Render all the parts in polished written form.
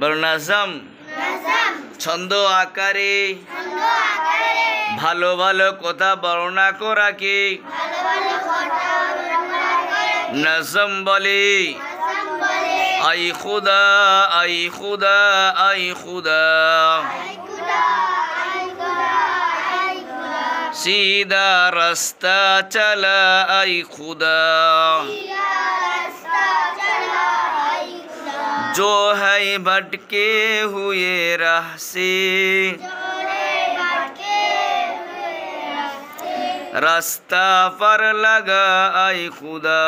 বর্ণাজম ছন্দ আকারে ভালো ভালো কথা বর্ণনা করাকে নজম বলে। আই খুদা আই খুদা আই খুদা सीधा रास्ता चला आई खुदा जो है भटके हुए राह से रास्ता पर लगा आई खुदा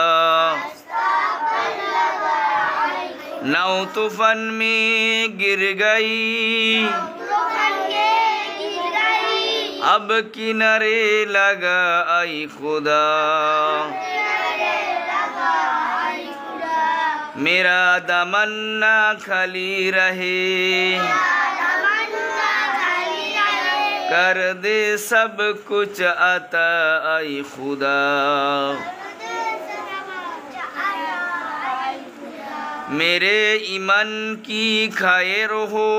नाव तूफान में गिर गई अब किनारे लगा आई खुदा मेरा तमन्ना खाली रहे कर दे सब कुछ अता आई खुदा मेरे ईमान की खैर हो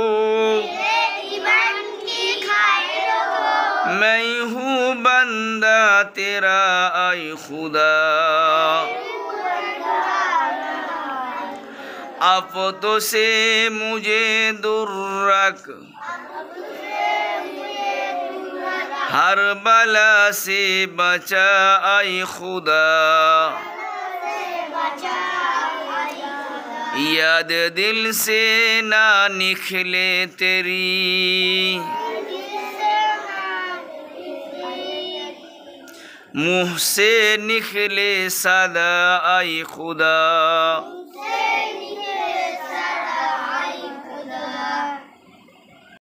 मैं हूँ बंदा तेरा आई खुदा आफतों से मुझे दूर रख हर बला से बचा आई खुदा याद दिल से ना निकले तेरी मुँह से निकले सदा आई खुदा।